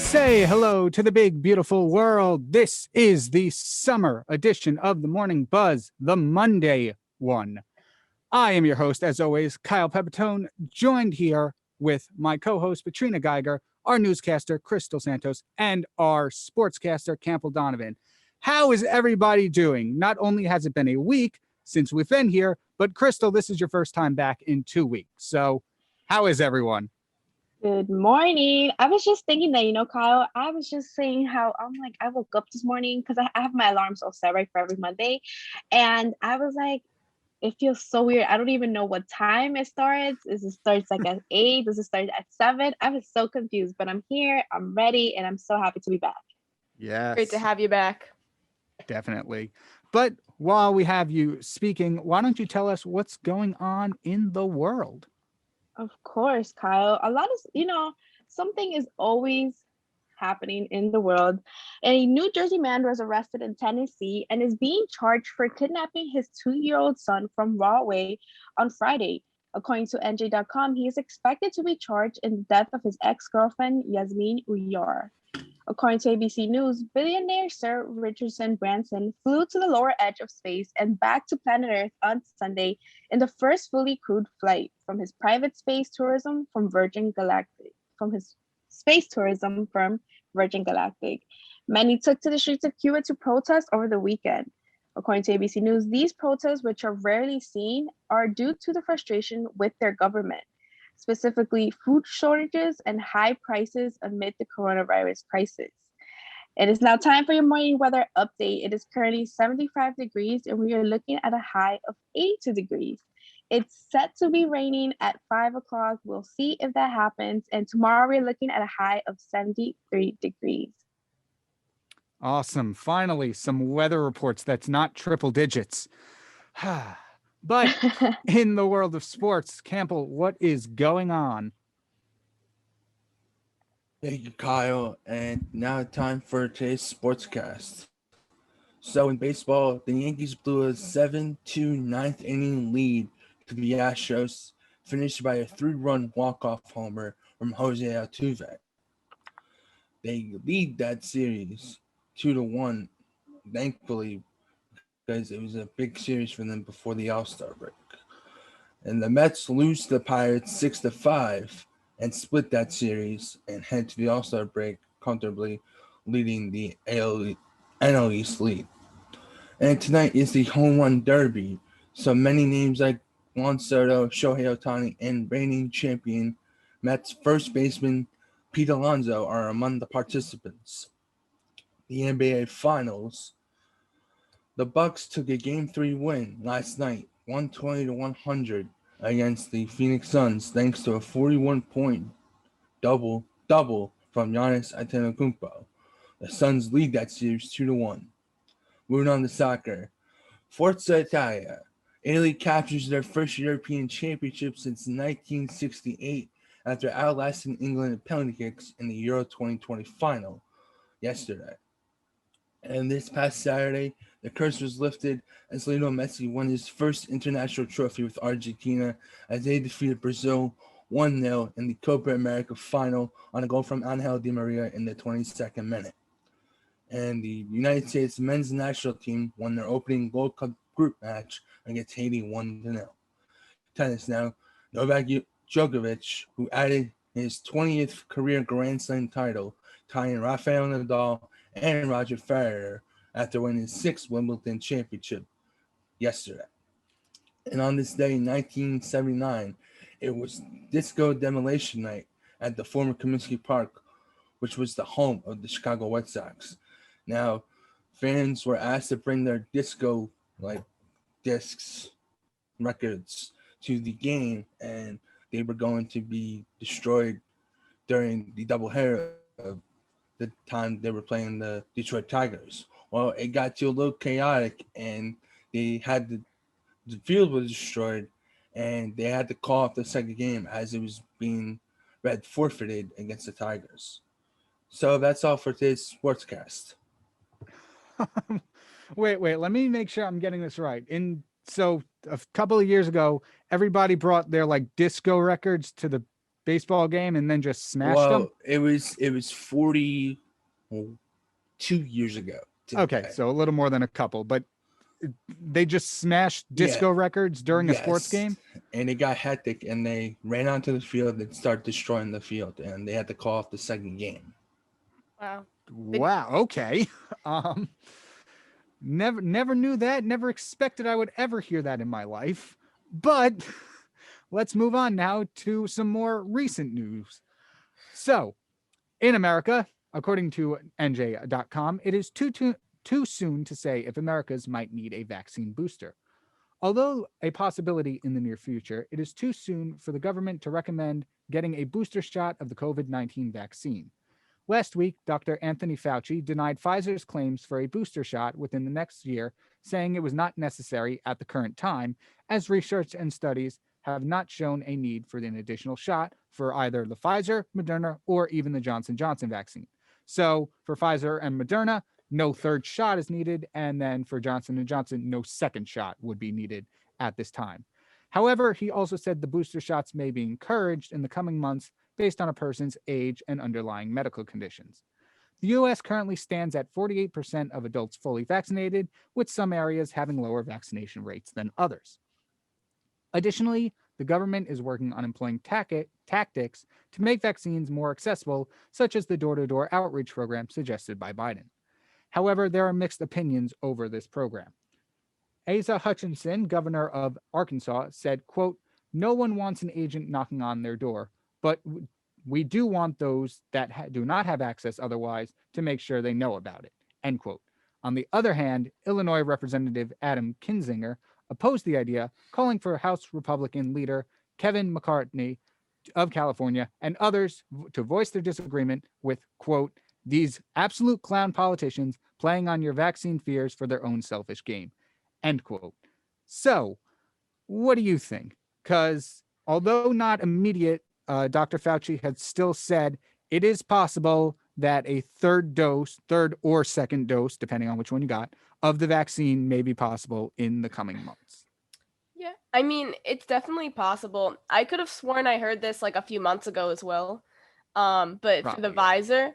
Say hello to the big, beautiful world. This is the summer edition of the Morning Buzz, the Monday one. I am your host, as always, Kyle Pepitone, joined here with my co-host, Patrina Geiger, our newscaster, Crystal Santos, and our sportscaster, Campbell Donovan. How is everybody doing? Not only has it been a week since we've been here, but Crystal, this is your first time back in 2 weeks. So how is everyone? Good morning. I was just thinking that, Kyle, I was just saying how I woke up this morning because I have my alarms all set right for every Monday. And I was like, it feels so weird. I don't even know what time it starts. Does it starts like at 8? Does it start at 7? I was so confused, but I'm here, I'm ready, and I'm so happy to be back. Yes. Great to have you back. Definitely. But while we have you speaking, why don't you tell us what's going on in the world? Of course, Kyle. Something is always happening in the world. A New Jersey man was arrested in Tennessee and is being charged for kidnapping his 2-year-old son from Rahway on Friday. According to NJ.com, he is expected to be charged in the death of his ex-girlfriend, Yasmin Uyar. According to ABC News, billionaire Sir Richardson Branson flew to the lower edge of space and back to planet Earth on Sunday in the first fully crewed flight from his private space tourism from Virgin Galactic. Many took to the streets of Cuba to protest over the weekend. According to ABC News, these protests, which are rarely seen, are due to the frustration with their government, specifically food shortages and high prices amid the coronavirus crisis. It is now time for your morning weather update. It is currently 75 degrees and we are looking at a high of 82 degrees. It's set to be raining at 5 o'clock. We'll see if that happens. And tomorrow we're looking at a high of 73 degrees. Awesome. Finally, some weather reports that's not triple digits. But in the world of sports, Campbell, what is going on? Thank you, Kyle. And now time for today's sportscast. So in baseball, the Yankees blew a 7-2 ninth inning lead to the Astros, finished by a 3-run walk-off homer from Jose Altuve. They lead that series 2-1, thankfully, because it was a big series for them before the All-Star break. And the Mets lose to the Pirates 6-5 and split that series and head to the All-Star break comfortably, leading the NL East lead. And tonight is the Home Run Derby, so many names like Juan Soto, Shohei Ohtani, and reigning champion Mets first baseman Pete Alonso are among the participants. The NBA Finals. The Bucks took a Game 3 win last night, 120-100, against the Phoenix Suns, thanks to a 41-point double from Giannis Antetokounmpo. The Suns lead that series 2-1. Moving on to soccer. Forza Italia. Italy captures their first European championship since 1968 after outlasting England in penalty kicks in the Euro 2020 final yesterday. And this past Saturday, the curse was lifted as Lionel Messi won his first international trophy with Argentina as they defeated Brazil 1-0 in the Copa America final on a goal from Angel Di Maria in the 22nd minute. And the United States men's national team won their opening Gold Cup group match against Haiti 1-0. Tennis now. Novak Djokovic, who added his 20th career Grand Slam title, tying Rafael Nadal and Roger Federer after winning his 6th Wimbledon championship yesterday. And on this day in 1979, it was Disco Demolition Night at the former Comiskey Park, which was the home of the Chicago White Sox. Now, fans were asked to bring their disco discs, records to the game, and they were going to be destroyed during the doubleheader of the time they were playing the Detroit Tigers. Well, it got too a little chaotic, and they had the field was destroyed, and they had to call off the second game as it was being read forfeited against the Tigers. So that's all for today's sportscast. Wait, let me make sure I'm getting this right. So a couple of years ago, everybody brought their disco records to the baseball game and then just smashed them? It was 42 years ago. Okay, today. so a little more than a couple, but they just smashed disco records during a sports Yes. game? And it got hectic, and they ran onto the field and started destroying the field, and they had to call off the second game. Wow. Wow, okay. Never knew that, never expected I would ever hear that in my life. But let's move on now to some more recent news. So, in America, according to NJ.com, it is too soon to say if Americans might need a vaccine booster. Although a possibility in the near future, it is too soon for the government to recommend getting a booster shot of the COVID-19 vaccine. Last week, Dr. Anthony Fauci denied Pfizer's claims for a booster shot within the next year, saying it was not necessary at the current time, as research and studies have not shown a need for an additional shot for either the Pfizer, Moderna, or even the Johnson & Johnson vaccine. So for Pfizer and Moderna, no third shot is needed, and then for Johnson & Johnson, no second shot would be needed at this time. However, he also said the booster shots may be encouraged in the coming months based on a person's age and underlying medical conditions. The U.S. currently stands at 48% of adults fully vaccinated, with some areas having lower vaccination rates than others. Additionally, the government is working on employing tactics to make vaccines more accessible, such as the door-to-door outreach program suggested by Biden. However, there are mixed opinions over this program. Asa Hutchinson, governor of Arkansas, said, quote, "No one wants an agent knocking on their door, but we do want those that do not have access otherwise to make sure they know about it," end quote. On the other hand, Illinois Representative Adam Kinzinger opposed the idea, calling for House Republican leader Kevin McCarthy of California and others to voice their disagreement with, quote, "these absolute clown politicians playing on your vaccine fears for their own selfish gain," end quote. So, what do you think? Because although not immediate, Dr. Fauci had still said it is possible that a third or second dose, depending on which one you got, of the vaccine may be possible in the coming months. Yeah, I mean, it's definitely possible. I could have sworn I heard this like a few months ago as well. But for the Pfizer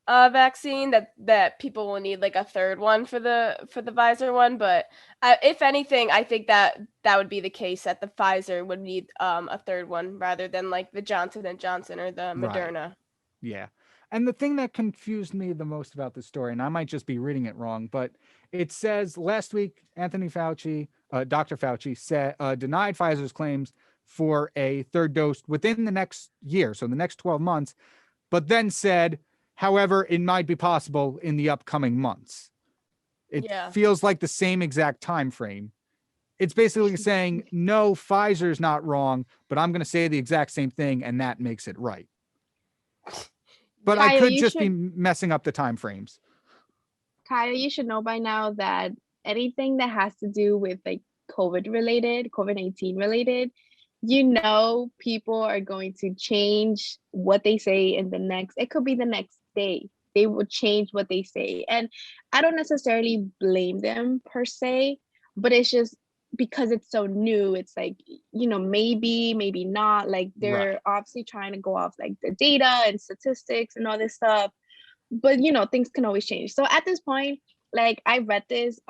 vaccine, that people will need like a third one for the Pfizer one. But if anything, I think that would be the case, that the Pfizer would need a third one rather than like the Johnson & Johnson or the Moderna. Right. Yeah. And the thing that confused me the most about this story, and I might just be reading it wrong, but it says last week, Anthony Fauci, Dr. Fauci said, denied Pfizer's claims for a third dose within the next year, so the next 12 months, but then said, however, it might be possible in the upcoming months. It feels like the same exact time frame. It's basically saying, no, Pfizer's not wrong, but I'm going to say the exact same thing, and that makes it right. But Kyle, I could just be messing up the time frames. Kyle, you should know by now that anything that has to do with like COVID-19 related, people are going to change what they say in it could be the next day. They will change what they say. And I don't necessarily blame them per se, but it's just because it's so new, it's like, maybe not. Like they're obviously trying to go off like the data and statistics and all this stuff. But things can always change. So at this point, like I read this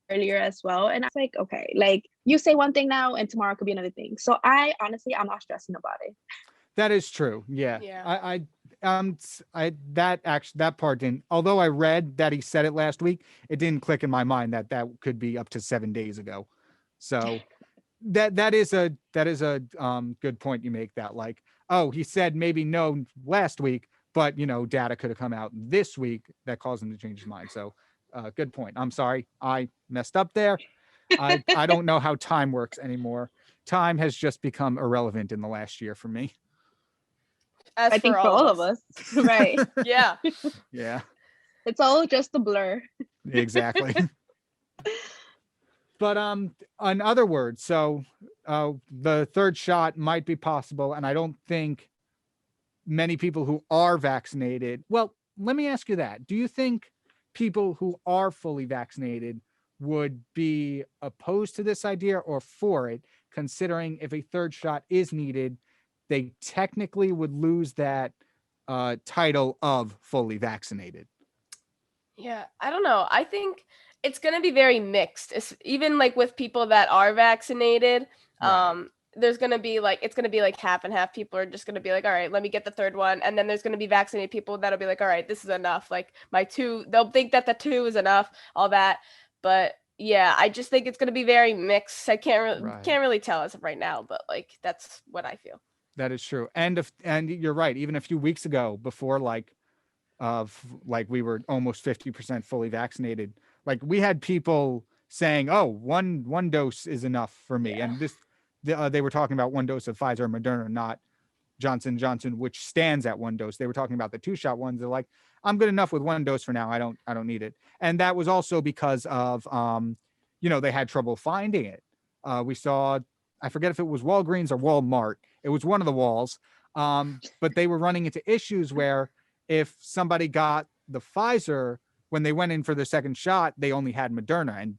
earlier as well, and I was like, okay, like you say one thing now and tomorrow could be another thing. So I'm not stressing about it. That is true. Yeah. That part didn't, although I read that he said it last week, it didn't click in my mind that could be up to 7 days ago. So that is a good point you make, that like, oh, he said maybe no last week, but data could have come out this week that caused him to change his mind. So good point. I'm sorry, I messed up there. I don't know how time works anymore. Time has just become irrelevant in the last year for me. I think for all of us. Right. Yeah. Yeah. It's all just a blur. Exactly. But in other words, so the third shot might be possible, and I don't think many people who are vaccinated. Well, let me ask you that. Do you think people who are fully vaccinated would be opposed to this idea or for it? considering if a third shot is needed, they technically would lose that title of fully vaccinated. Yeah, I don't know. I think it's going to be very mixed. Even like with people that are vaccinated, Right. there's going to be like it's going to be like half and half. People are just going to be like, "All right, let me get the third one." And then there's going to be vaccinated people that'll be like, "All right, this is enough." Like my two, they'll think that the two is enough, all that. But yeah, I just think it's going to be very mixed. I can't really tell as of right now, but like that's what I feel. That is true. And you're right, even a few weeks ago, before we were almost 50% fully vaccinated, like we had people saying, oh, one dose is enough for me. Yeah. And they were talking about one dose of Pfizer or Moderna, not Johnson & Johnson, which stands at one dose. They were talking about the 2-shot ones. They're like, I'm good enough with one dose for now. I don't need it. And that was also because of they had trouble finding it. We saw, I forget if it was Walgreens or Walmart. It was one of the walls. But they were running into issues where if somebody got the Pfizer, when they went in for their second shot, they only had Moderna. And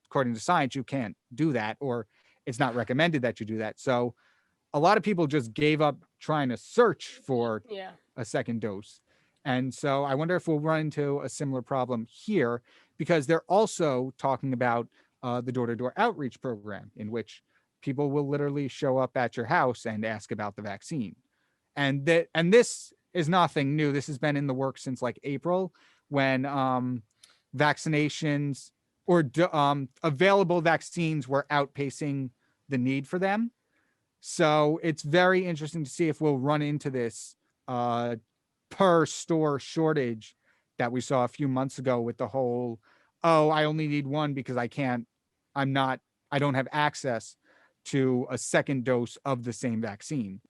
according to science, you can't do that, or it's not recommended that you do that. So a lot of people just gave up trying to search for a second dose. And so I wonder if we'll run into a similar problem here, because they're also talking about the door-to-door outreach program, in which people will literally show up at your house and ask about the vaccine. And this is nothing new. This has been in the works since like April, when vaccinations or available vaccines were outpacing the need for them. So it's very interesting to see if we'll run into this per store shortage that we saw a few months ago with the whole, oh, I only need one because I don't have access to a second dose of the same vaccine.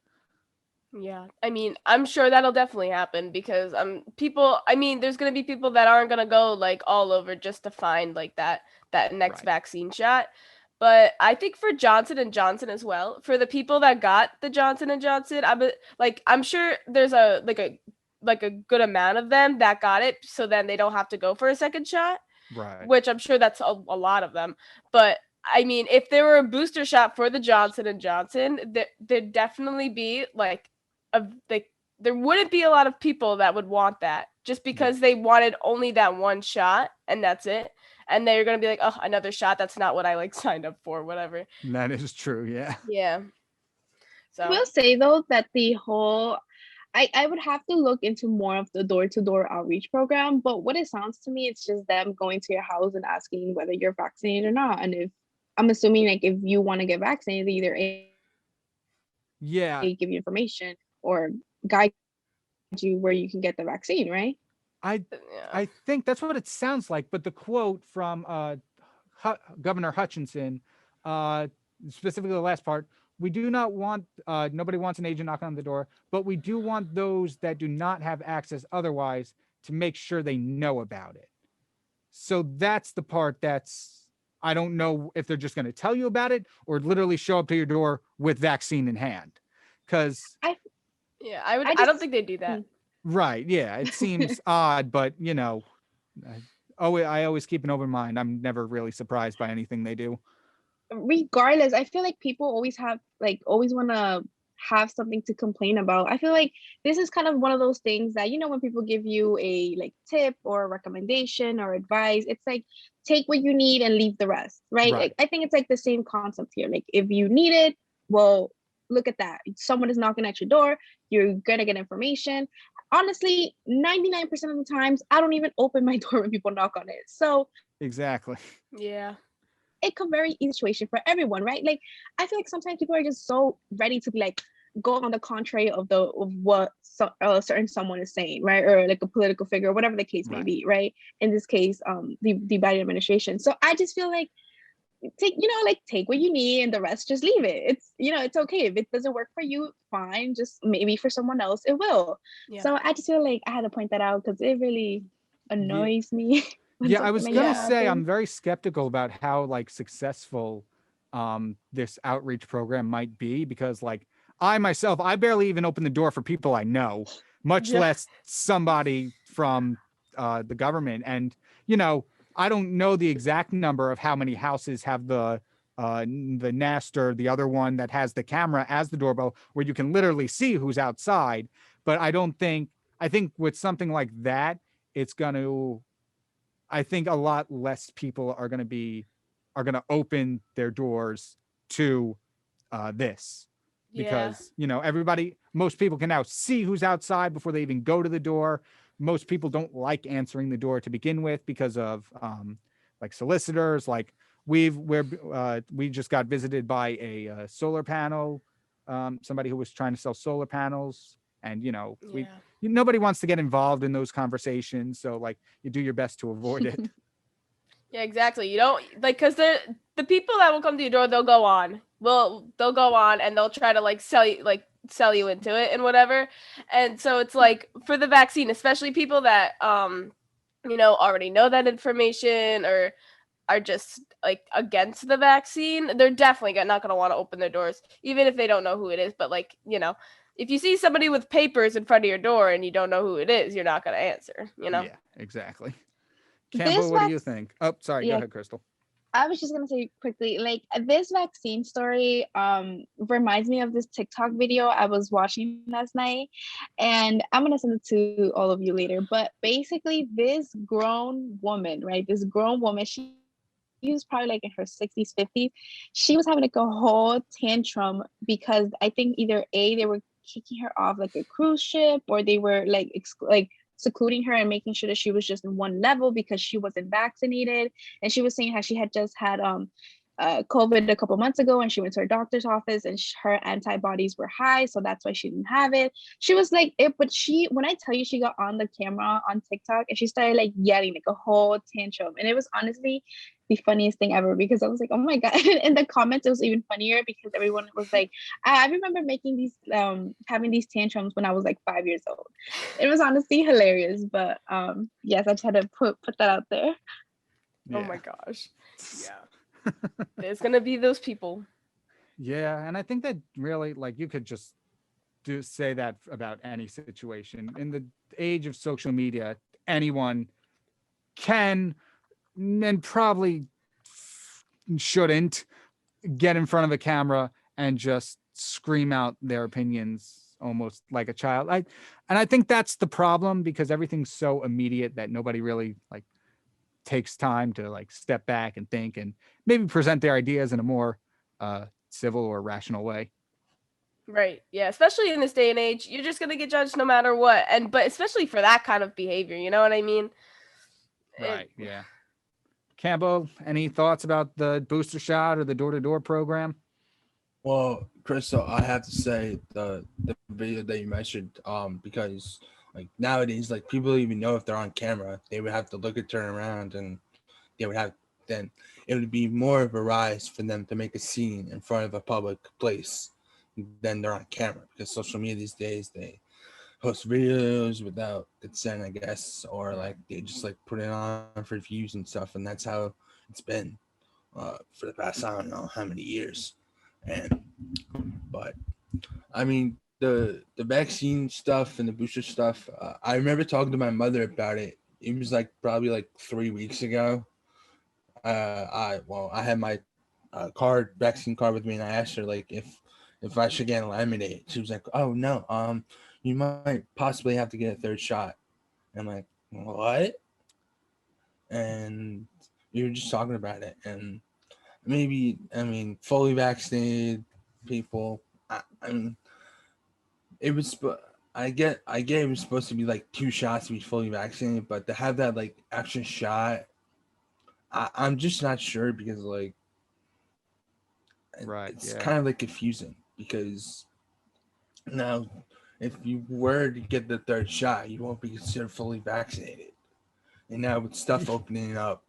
Yeah, I mean, I'm sure that'll definitely happen because there's going to be people that aren't going to go like all over just to find like that next vaccine shot. But I think for Johnson & Johnson as well, for the people that got the Johnson & Johnson, I'm sure there's a good amount of them that got it, so then they don't have to go for a second shot. Right. Which I'm sure that's a lot of them. But I mean, if there were a booster shot for the Johnson & Johnson, there'd definitely be there wouldn't be a lot of people that would want that, just because they wanted only that one shot and that's it. And they're going to be like, oh, another shot. That's not what I signed up for, whatever. That is true. Yeah. Yeah. So I will say though that the whole, I would have to look into more of the door-to-door outreach program, but what it sounds to me, it's just them going to your house and asking whether you're vaccinated or not. And if I'm assuming like if you want to get vaccinated, either they give you information or guide you where you can get the vaccine, right? I think that's what it sounds like. But the quote from Governor Hutchinson, specifically the last part, we do not want, nobody wants an agent knocking on the door, but we do want those that do not have access otherwise to make sure they know about it. So that's the part I don't know if they're just going to tell you about it or literally show up to your door with vaccine in hand. Because I don't think they do that. Right. Yeah. It seems odd, but I always keep an open mind. I'm never really surprised by anything they do. Regardless, I feel like people always want to have something to complain about. I feel like this is kind of one of those things that, when people give you a tip or a recommendation or advice, it's like, take what you need and leave the rest, right? I think it's like the same concept here. Like if you need it, well, look at that. Someone is knocking at your door. You're going to get information. Honestly, 99% of the times, I don't even open my door when people knock on it. So exactly. Yeah. It could very easy situation for everyone, right? Like, I feel like sometimes people are just so ready to be go on the contrary of what certain someone is saying, right? Or like a political figure, whatever the case may be, right? In this case, the Biden administration. So I just feel like take what you need and the rest just leave it. It's it's okay if it doesn't work for you, fine. Just maybe for someone else it will. Yeah. So I just feel like I had to point that out because it really annoys me. Yeah, I was gonna say I'm very skeptical about how successful this outreach program might be, because I myself, I barely even open the door for people I know, much less somebody from the government. And I don't know the exact number of how many houses have the the Nest or the other one that has the camera as the doorbell, where you can literally see who's outside. But I think with something like that, I think a lot less people are going to open their doors to this, because most people can now see who's outside before they even go to the door. Most people don't like answering the door to begin with because of like solicitors. Like we just got visited by a solar panel, somebody who was trying to sell solar panels, and nobody wants to get involved in those conversations, so like you do your best to avoid it. Yeah, exactly. You don't like, because the people that will come to your door, they'll go on and they'll try to sell you into it and whatever. And so it's like, for the vaccine, especially people that already know that information or are just like against the vaccine, they're definitely not going to want to open their doors, even if they don't know who it is. But if you see somebody with papers in front of your door and you don't know who it is, you're not going to answer, Yeah, exactly. Campbell, what do you think? Oh, sorry. Go ahead, Crystal. I was just gonna say quickly, like, this vaccine story reminds me of this TikTok video I was watching last night, and I'm gonna send it to all of you later. But basically, this grown woman, right? This grown woman, she was probably like in her 60s, 50s. She was having like a whole tantrum because I think either they were kicking her off like a cruise ship, or they were like secluding her and making sure that she was just in one level because she wasn't vaccinated. And she was saying how she had just had COVID a couple months ago, and she went to her doctor's office and her antibodies were high, so that's why she didn't have it. She was like it, but when I tell you, she got on the camera on TikTok and she started like yelling like a whole tantrum, and it was honestly the funniest thing ever, because I was like, oh my god. In the comments it was even funnier because everyone was like, I remember making these having these tantrums when I was like 5 years old. It was honestly hilarious. But yes, I just had to put that out there. Oh my gosh. Yeah. There's gonna be those people. Yeah, and I think that really, like, you could just say that about any situation. In the age of social media, anyone can and probably shouldn't get in front of a camera and just scream out their opinions almost like a child. I think that's the problem, because everything's so immediate that nobody really like takes time to like step back and think and maybe present their ideas in a more civil or rational way. Right. Yeah. Especially in this day and age, you're just gonna get judged no matter what. But especially for that kind of behavior, you know what I mean? Right. Yeah. Campbell, any thoughts about the booster shot or the door-to-door program? Well, Crystal, I have to say the video that you mentioned, because like nowadays, like people don't even know if they're on camera. They would have to turn around, and then it would be more of a rise for them to make a scene in front of a public place than they're on camera, because social media these days, they post videos without consent, I guess, or like they just like put it on for views and stuff, and that's how it's been for the past I don't know how many years. But I mean the vaccine stuff and the booster stuff, I remember talking to my mother about it. It was like probably like 3 weeks ago. I had my vaccine card with me, and I asked her like if I should get laminated. She was like, oh no, you might possibly have to get a third shot. And I'm like, what? And we were just talking about it, and maybe, I mean, fully vaccinated people, I mean, it was, I get it was supposed to be like 2 shots to be fully vaccinated, but to have that like extra shot, I'm just not sure, because like, right, it's kind of like confusing, because now if you were to get the third shot, you won't be considered fully vaccinated, and now with stuff opening up,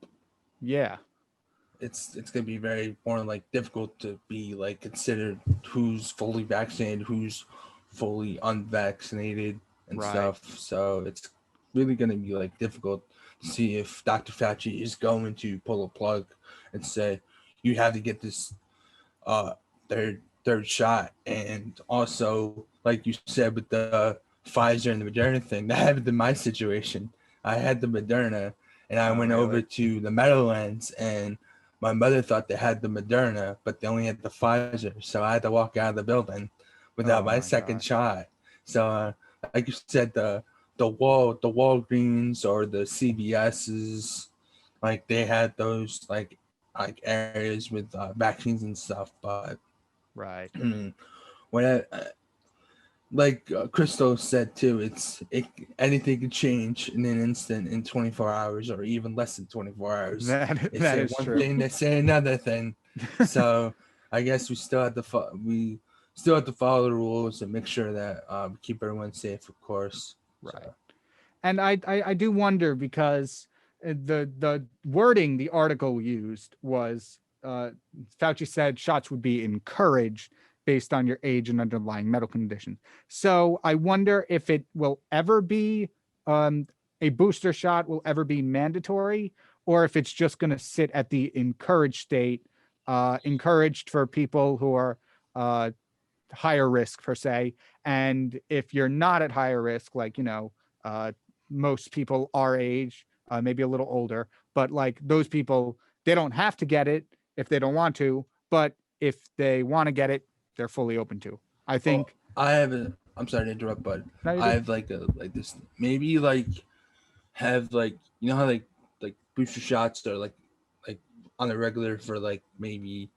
it's gonna be very more like difficult to be like considered who's fully vaccinated, who's fully unvaccinated and stuff. So it's really gonna be like difficult to see if Dr. Fauci is going to pull a plug and say you have to get this third shot. And also, like you said with the Pfizer and the Moderna thing, that happened in my situation. I had the Moderna, and I went over to the Meadowlands, and my mother thought they had the Moderna, but they only had the Pfizer. So I had to walk out of the building without my second shot. So like you said, the Walgreens or the CVS's, like they had those like areas with vaccines and stuff. But Right. I mean, when like Crystal said too, anything can change in an instant, in 24 hours, or even less than 24 hours. That is one true. thing, they say another thing. So I guess we still have to follow the rules and make sure that we keep everyone safe, of course. Right. So. And I do wonder, because the wording the article used was Fauci said shots would be encouraged based on your age and underlying medical condition. So I wonder if it will ever be a booster shot will ever be mandatory, or if it's just going to sit at the encouraged state, encouraged for people who are higher risk per se. And if you're not at higher risk, like, most people our age, maybe a little older, but like those people, they don't have to get it if they don't want to, but if they want to get it, they're fully open to. I think I'm sorry to interrupt, but No, you I do. have this, maybe have how like booster shots are like on a regular for maybe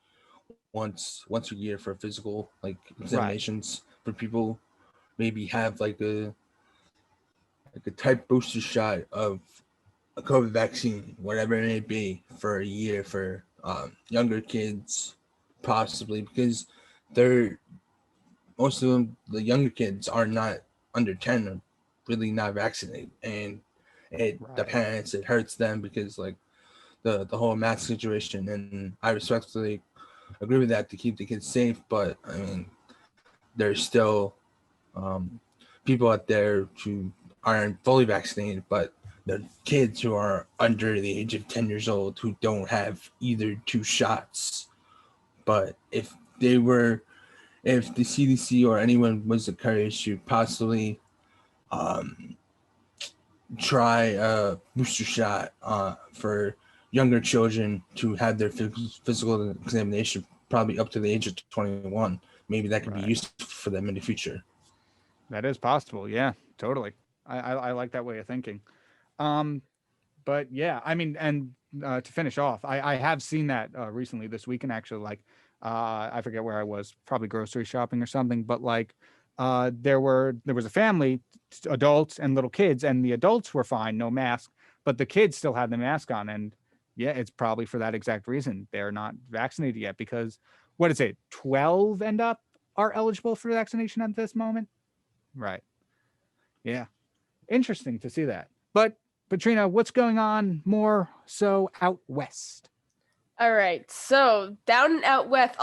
once a year for physical examinations for people, maybe have a type booster shot of a COVID vaccine, whatever it may be, for a year for younger kids, possibly, because most of them, the younger kids, are not under 10, are really not vaccinated, and the parents, it hurts them because the whole mask situation. And I respectfully agree with that, to keep the kids safe, but I mean, there's still people out there who aren't fully vaccinated, but the kids who are under the age of 10 years old who don't have either two shots. But if the CDC or anyone was encouraged to possibly try a booster shot for younger children to have their physical examination, probably up to the age of 21, maybe that could be useful for them in the future. That is possible. Yeah, totally. I like that way of thinking. But yeah, I mean, and to finish off, I have seen that recently this weekend, actually. I forget where I was, probably grocery shopping or something, but there was a family, adults and little kids, and the adults were fine, no mask, but the kids still had the mask on. And yeah, it's probably for that exact reason. They're not vaccinated yet, because what is it, 12 and up are eligible for vaccination at this moment? Right. Yeah. Interesting to see that. But Patrina, what's going on more so out west? All right, so down and out west,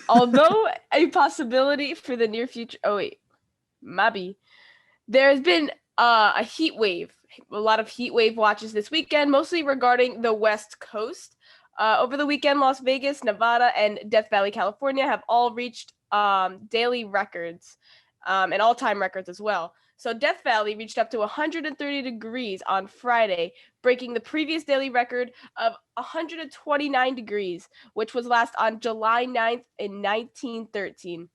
although a possibility for the near future. Oh wait, maybe there has been a heat wave. A lot of heat wave watches this weekend, mostly regarding the West Coast. Over the weekend, Las Vegas, Nevada, and Death Valley, California have all reached daily records and all-time records as well. So Death Valley reached up to 130 degrees on Friday, breaking the previous daily record of 129 degrees, which was last on July 9th in 1913.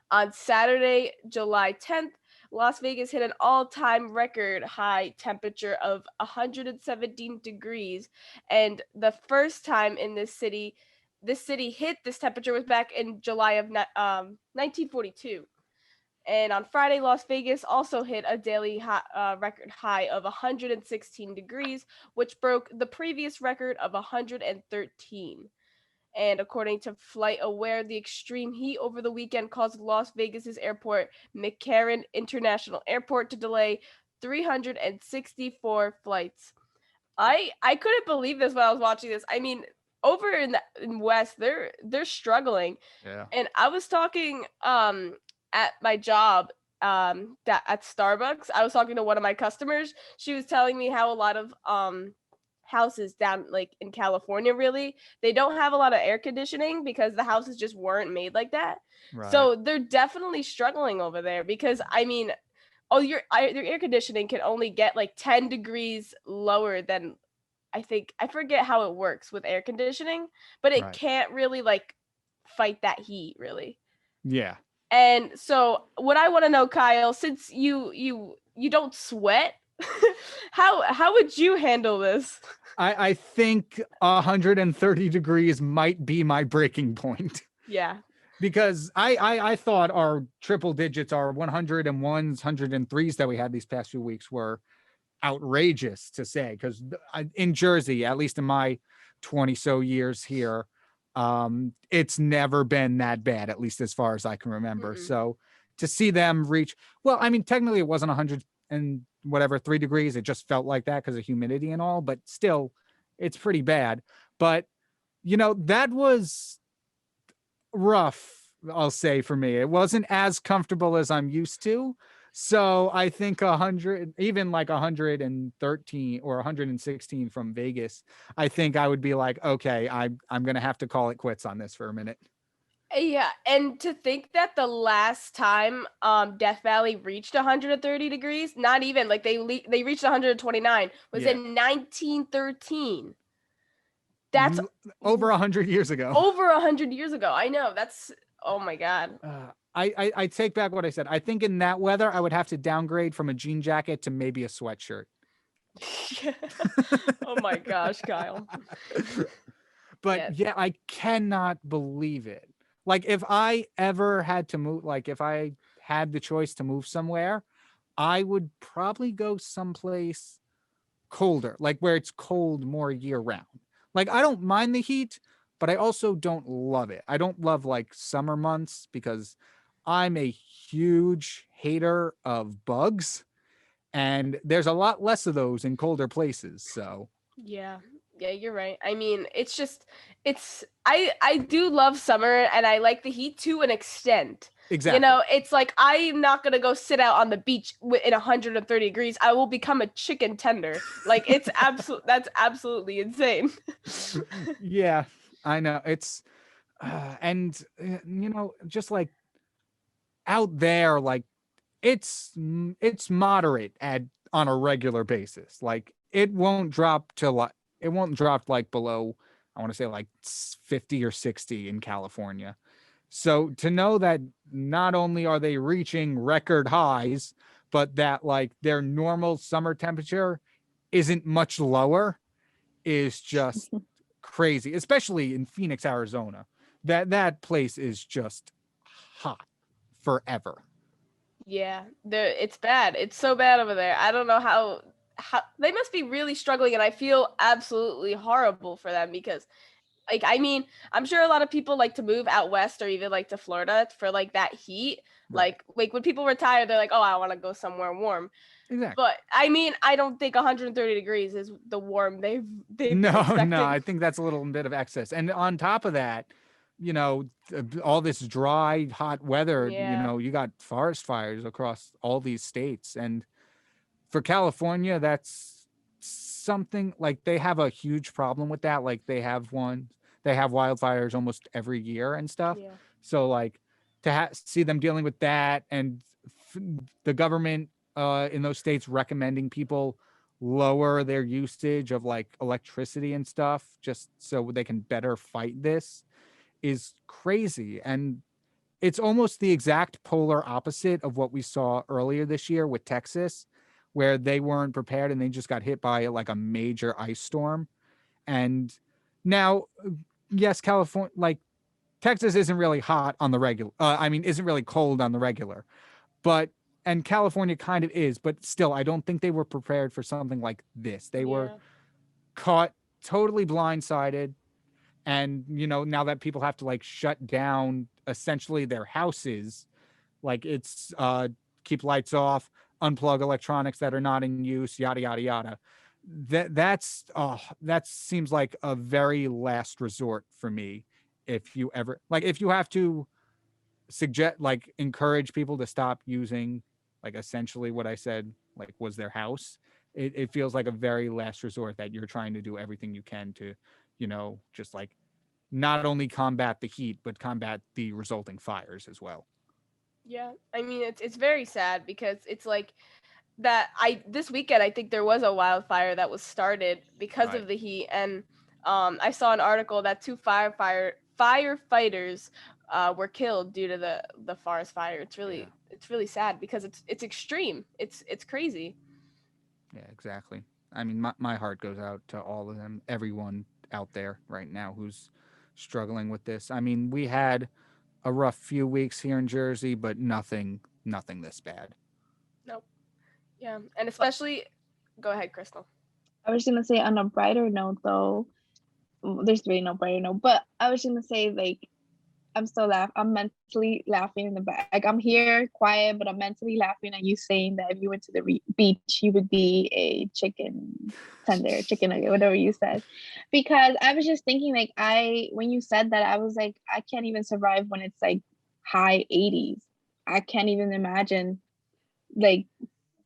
On Saturday, July 10th, Las Vegas hit an all-time record high temperature of 117 degrees, and the first time in this city hit this temperature was back in July of 1942. And on Friday, Las Vegas also hit a daily record high of 116 degrees, which broke the previous record of 113. And according to Flight Aware, the extreme heat over the weekend caused Las Vegas's airport, McCarran International Airport, to delay 364 flights. I couldn't believe this when I was watching this. I mean, over in West, they're struggling. Yeah. And I was talking at my job that at Starbucks. I was talking to one of my customers. She was telling me how a lot of houses down in California, really, they don't have a lot of air conditioning because the houses just weren't made like that. Right. So they're definitely struggling over there, because I mean, your air conditioning can only get 10 degrees lower than, I think I forget how it works with air conditioning, but it Right. can't really like fight that heat really. Yeah. And so what I want to know, Kyle, since you don't sweat, how would you handle this? I think 130 degrees might be my breaking point. Yeah. Because I thought our triple digits, our 101s, 103s that we had these past few weeks were outrageous to say. Because in Jersey, at least in my 20 so years here, it's never been that bad, at least as far as I can remember. Mm-mm. So to see them reach, well, I mean, technically it wasn't 100 and whatever 3 degrees. It just felt like that because of humidity and all, but still, it's pretty bad. But that was rough, I'll say, for me. It wasn't as comfortable as I'm used to. So I think 100, even like 113 or 116 from Vegas, I think I would be like, okay, I'm gonna have to call it quits on this for a minute. Yeah, and to think that the last time Death Valley reached 130 degrees, not even like they reached 129 was in 1913. That's over 100 years ago. Over 100 years ago. I know. That's oh my god. I take back what I said. I think in that weather, I would have to downgrade from a jean jacket to maybe a sweatshirt. Oh my gosh, Kyle. But yeah, I cannot believe it. Like if I ever had to move, like if I had the choice to move somewhere, I would probably go someplace colder, like where it's cold more year round. Like I don't mind the heat, but I also don't love it. I don't love like summer months because I'm a huge hater of bugs, and there's a lot less of those in colder places. So yeah, you're right. I mean, I do love summer and I like the heat to an extent. exactly. It's like I'm not gonna go sit out on the beach in 130 degrees. I will become a chicken tender. Like it's that's absolutely insane. Yeah, I know. It's and just like out there, like it's moderate on a regular basis. Like it won't drop like below, I want to say like 50 or 60 in California. So to know that not only are they reaching record highs, but that like their normal summer temperature isn't much lower is just crazy, especially in Phoenix, Arizona. That place is just hot forever. Yeah, it's bad. It's so bad over there. I don't know how they must be really struggling, and I feel absolutely horrible for them because, like, I mean, I'm sure a lot of people like to move out west or even like to Florida for like that heat. Right. Like when people retire, they're like, oh, I want to go somewhere warm. Exactly. But I mean, I don't think 130 degrees is the warm they've been expecting. No, I think that's a little bit of excess. And on top of that, all this dry, hot weather, Yeah. you got forest fires across all these states. And for California, that's something like they have a huge problem with that. Like they have wildfires almost every year and stuff. Yeah. So like to see them dealing with that and the government in those states recommending people lower their usage of like electricity and stuff just so they can better fight this is crazy. And it's almost the exact polar opposite of what we saw earlier this year with Texas, where they weren't prepared and they just got hit by like a major ice storm. And now, yes, California, like Texas isn't really hot on the regular. Isn't really cold on the regular, and California kind of is, but still, I don't think they were prepared for something like this. They were caught totally blindsided. And, now that people have to like shut down essentially their houses, like it's keep lights off, unplug electronics that are not in use, yada, yada, yada. That seems like a very last resort for me. If you have to encourage people to stop using like essentially what I said, like was their house, it feels like a very last resort that you're trying to do everything you can to, just like not only combat the heat, but combat the resulting fires as well. Yeah. I mean, it's very sad because it's like that this weekend I think there was a wildfire that was started because Right. of the heat, and I saw an article that two firefighters were killed due to the forest fire. It's really sad because it's extreme. It's crazy. Yeah, exactly. I mean, my heart goes out to all of them, everyone out there right now who's struggling with this. I mean, we had a rough few weeks here in Jersey, but nothing this bad. Nope. Yeah, and especially, go ahead, Crystal. I was gonna say on a brighter note though, there's really no brighter note, but I was gonna say like I'm mentally laughing in the back. Like I'm here quiet, but I'm mentally laughing at you saying that if you went to the beach, you would be a chicken tender, chicken nugget, whatever you said. Because I was just thinking like when you said that, I was like, I can't even survive when it's like high 80s. I can't even imagine like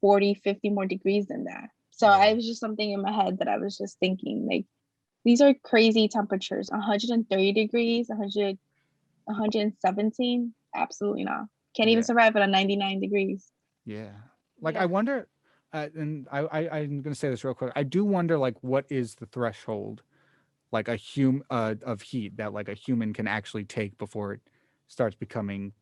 40, 50 more degrees than that. So I was just something in my head that I was just thinking like, these are crazy temperatures, 130 degrees, 117, absolutely not. Can't even survive at a 99 degrees. Yeah. Like I wonder, and I'm gonna say this real quick. I do wonder like what is the threshold like of heat that like a human can actually take before it starts becoming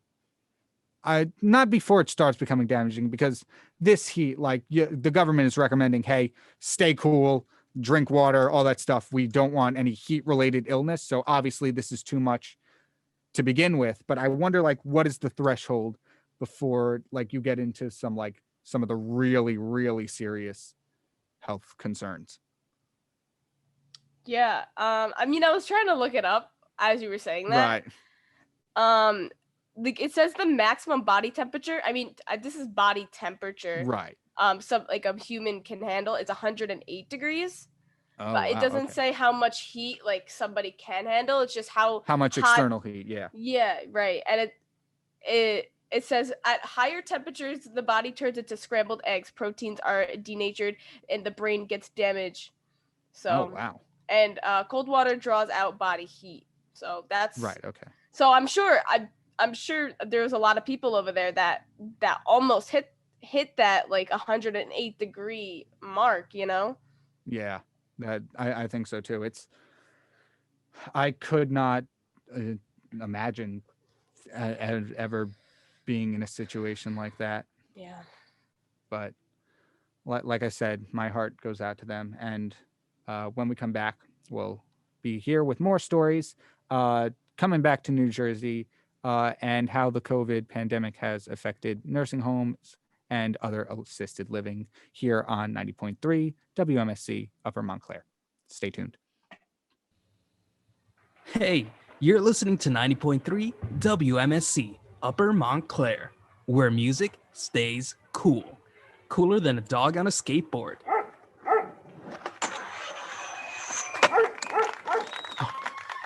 not before it starts becoming damaging, because this heat, like the government is recommending, hey, stay cool, drink water, all that stuff. We don't want any heat related illness. So obviously this is too much to begin with, but I wonder like what is the threshold before like you get into some of the really, really serious health concerns. Yeah. I mean, I was trying to look it up as you were saying that. Right. Like it says the maximum body temperature. I mean, this is body temperature. Right. Some like a human can handle is 108 degrees. Oh, but it wow, doesn't okay. say how much heat like somebody can handle. It's just how much hot, external heat. Yeah. Yeah, right. And it says at higher temperatures the body turns into scrambled eggs. Proteins are denatured and the brain gets damaged. So Oh, wow. And cold water draws out body heat. So that's right. Okay. So I'm sure there's a lot of people over there that almost hit that like 108 degree mark, you know? Yeah, that I think so too. I could not imagine ever being in a situation like that. Yeah. But like I said, my heart goes out to them. And when we come back, we'll be here with more stories coming back to New Jersey and how the COVID pandemic has affected nursing homes and other assisted living here on 90.3 WMSC Upper Montclair. Stay tuned. Hey, you're listening to 90.3 WMSC Upper Montclair, where music stays cool. Cooler than a dog on a skateboard.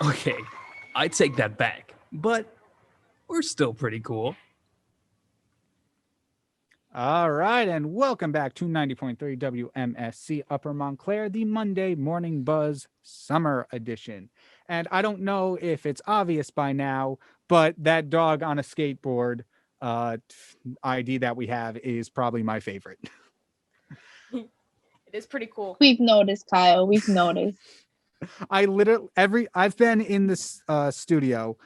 Okay, I take that back, but we're still pretty cool. All right, and welcome back to 90.3 WMSC Upper Montclair, the Monday Morning Buzz Summer Edition. And I don't know if it's obvious by now, but that dog on a skateboard ID that we have is probably my favorite. It is pretty cool. We've noticed, Kyle. We've noticed. I've been in this studio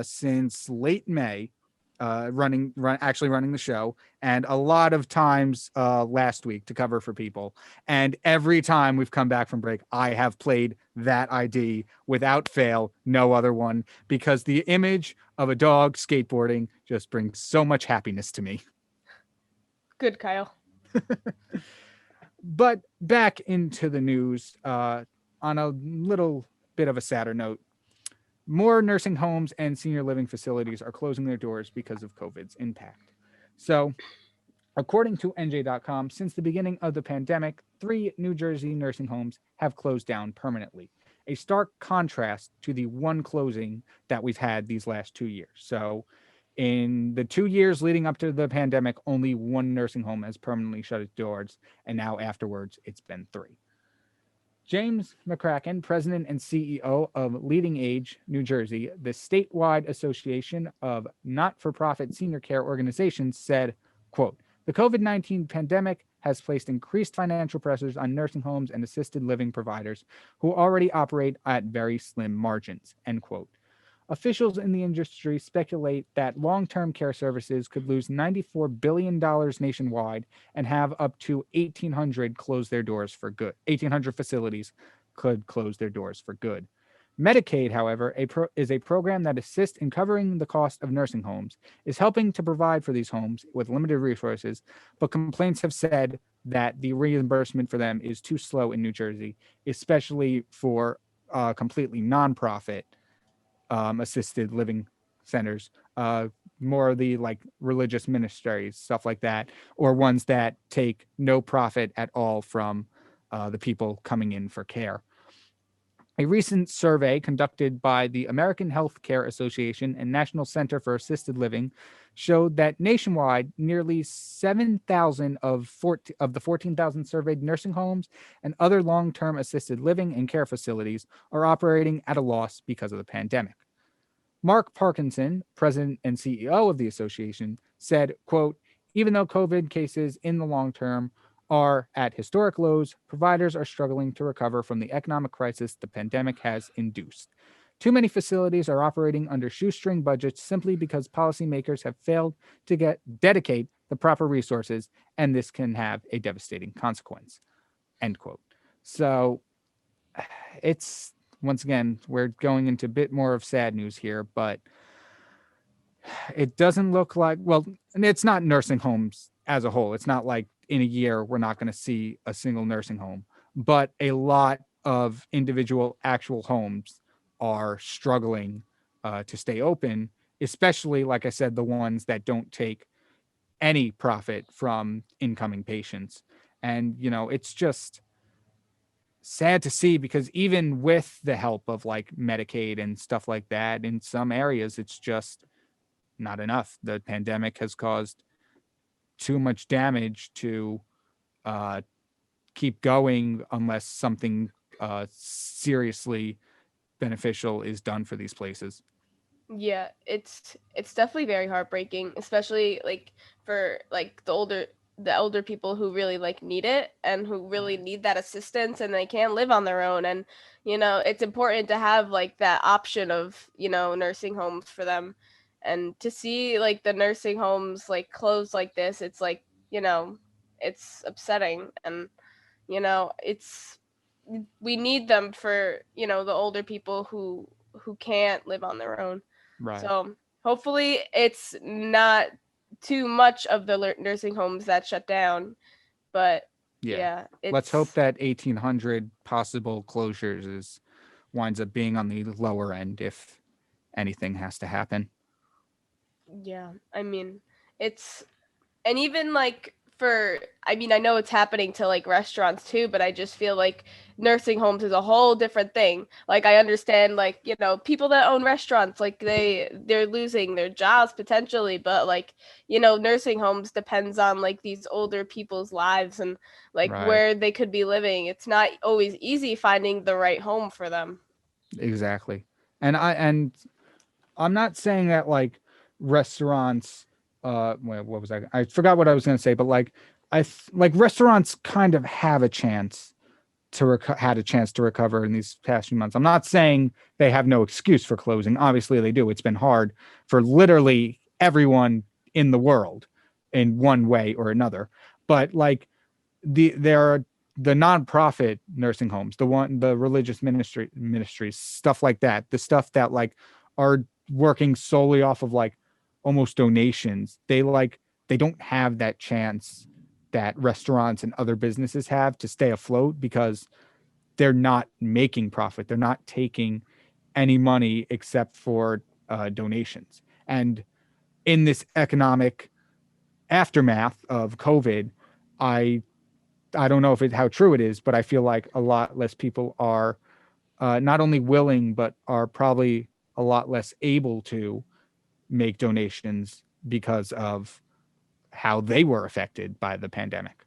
since late May, running the show, and a lot of times last week to cover for people. And every time we've come back from break, I have played that ID without fail, no other one, because the image of a dog skateboarding just brings so much happiness to me. Good, Kyle. But back into the news, on a little bit of a sadder note, more nursing homes and senior living facilities are closing their doors because of COVID's impact. So, according to NJ.com, since the beginning of the pandemic, 3 New Jersey nursing homes have closed down permanently, a stark contrast to the one closing that we've had these last 2 years. So, in the 2 years leading up to the pandemic, only one nursing home has permanently shut its doors, and now afterwards, it's been 3. James McCracken, president and CEO of Leading Age New Jersey, the statewide association of not-for-profit senior care organizations, said, quote, "The COVID-19 pandemic has placed increased financial pressures on nursing homes and assisted living providers who already operate at very slim margins, end quote. Officials in the industry speculate that long-term care services could lose $94 billion nationwide and have up to 1,800 close their doors for good. 1,800 facilities could close their doors for good. Medicaid, however, is a program that assists in covering the cost of nursing homes, is helping to provide for these homes with limited resources, but complaints have said that the reimbursement for them is too slow in New Jersey, especially for completely nonprofit assisted living centers, more of the like religious ministries, stuff like that, or ones that take no profit at all from the people coming in for care. A recent survey conducted by the American Healthcare Association and National Center for Assisted Living showed that nationwide, nearly 7,000 of the 14,000 surveyed nursing homes and other long-term assisted living and care facilities are operating at a loss because of the pandemic. Mark Parkinson, president and CEO of the association, said, quote, even though COVID cases in the long term are at historic lows, providers are struggling to recover from the economic crisis the pandemic has induced. Too many facilities are operating under shoestring budgets simply because policymakers have failed to dedicate the proper resources, and this can have a devastating consequence, end quote. So it's, once again, we're going into a bit more of sad news here, but it doesn't look like, well, and it's not nursing homes as a whole. It's not like in a year we're not going to see a single nursing home, but a lot of individual actual homes are struggling to stay open, especially, like I said, the ones that don't take any profit from incoming patients. And, you know, it's just sad to see, because even with the help of like Medicaid and stuff like that, in some areas, it's just not enough. The pandemic has caused too much damage to keep going unless something seriously beneficial is done for these places. Yeah, it's definitely very heartbreaking, especially like for like the older people who really like need it and who really need that assistance, and they can't live on their own. And you know, it's important to have like that option of, you know, nursing homes for them. And to see like the nursing homes like close like this, it's like, you know, it's upsetting. And you know, it's, we need them for, you know, the older people who can't live on their own. Right. So hopefully it's not too much of the nursing homes that shut down, but yeah, Let's hope that 1,800 possible closures winds up being on the lower end if anything has to happen. Yeah, I mean, it's, and even like for, I mean, I know it's happening to like restaurants too, but I just feel like nursing homes is a whole different thing. Like I understand, like, you know, people that own restaurants, like they're losing their jobs potentially, but like, you know, nursing homes depends on like these older people's lives and like where they could be living. It's not always easy finding the right home for them. Exactly. And I'm not saying that like restaurants what was I forgot what I was going to say, but like like restaurants kind of have a chance to had a chance to recover in these past few months. I'm not saying they have no excuse for closing. Obviously they do. It's been hard for literally everyone in the world in one way or another. But like there are the nonprofit nursing homes, the religious ministries, stuff like that, the stuff that like are working solely off of like almost donations. They don't have that chance that restaurants and other businesses have to stay afloat, because they're not making profit. They're not taking any money except for donations. And in this economic aftermath of COVID, I don't know how true it is, but I feel like a lot less people are not only willing, but are probably a lot less able to make donations because of how they were affected by the pandemic.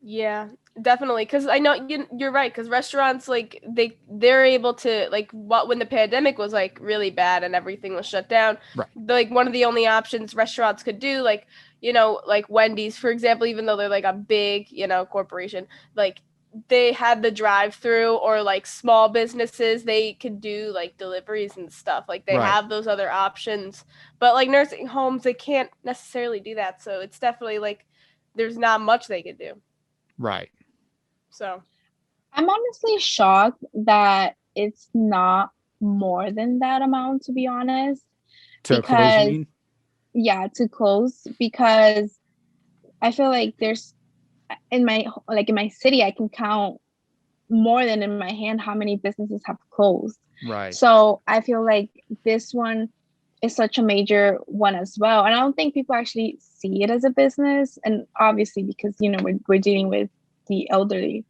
Yeah, definitely. Because I know you're right. Because restaurants, like they're able to, like, when the pandemic was like really bad and everything was shut down, Right. like one of the only options restaurants could do, like, like Wendy's, for example, even though they're like a big, corporation, like they had the drive-through, or like small businesses, they could do like deliveries and stuff. Like they Right. have those other options, but like nursing homes, they can't necessarily do that. So it's definitely like there's not much they could do. Right. So I'm honestly shocked that it's not more than that amount, to be honest. To close, you Because mean? yeah, to close, because I feel like there's in my city, I can count more than in my hand how many businesses have closed. Right. So I feel like this one is such a major one as well. And I don't think people actually see it as a business. And obviously because we're dealing with the elderly.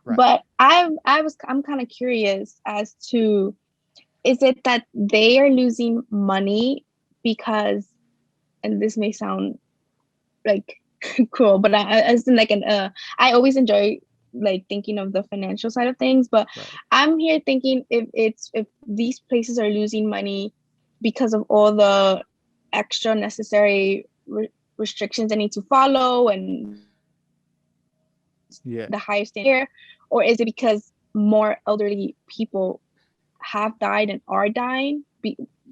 Right. But I'm kind of curious as to, is it that they are losing money because, and this may sound like cool, but I always enjoy like thinking of the financial side of things, but Right. I'm here thinking if these places are losing money because of all the extra necessary restrictions they need to follow and Yeah. the higher standard, or is it because more elderly people have died and are dying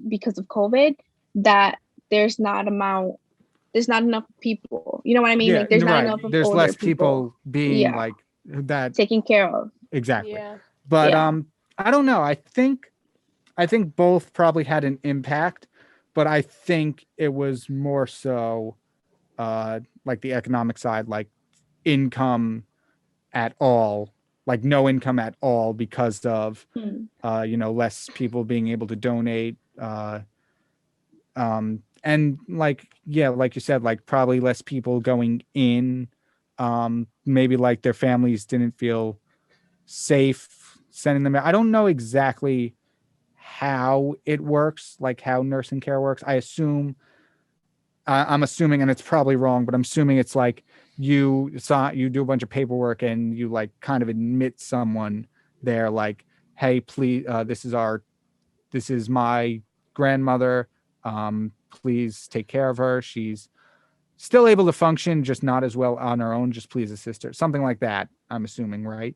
because of COVID, that there's not enough people. You know what I mean? Yeah. Like there's not Right. enough of There's older less people being yeah, like that. taken care of. Exactly. yeah. But Yeah. I don't know. I think both probably had an impact, but I think it was more so like the economic side, like income at all, like no income at all because of Hmm. less people being able to donate, and like, yeah, like you said, like probably less people going in, maybe like their families didn't feel safe sending them out. I don't know exactly how it works, like how nursing care works. I'm assuming, and it's probably wrong, but I'm assuming it's like you do a bunch of paperwork and you like kind of admit someone there, like, hey, please, this is my grandmother. Please take care of her. She's still able to function, just not as well on her own. Just please assist her. Something like that, I'm assuming, right?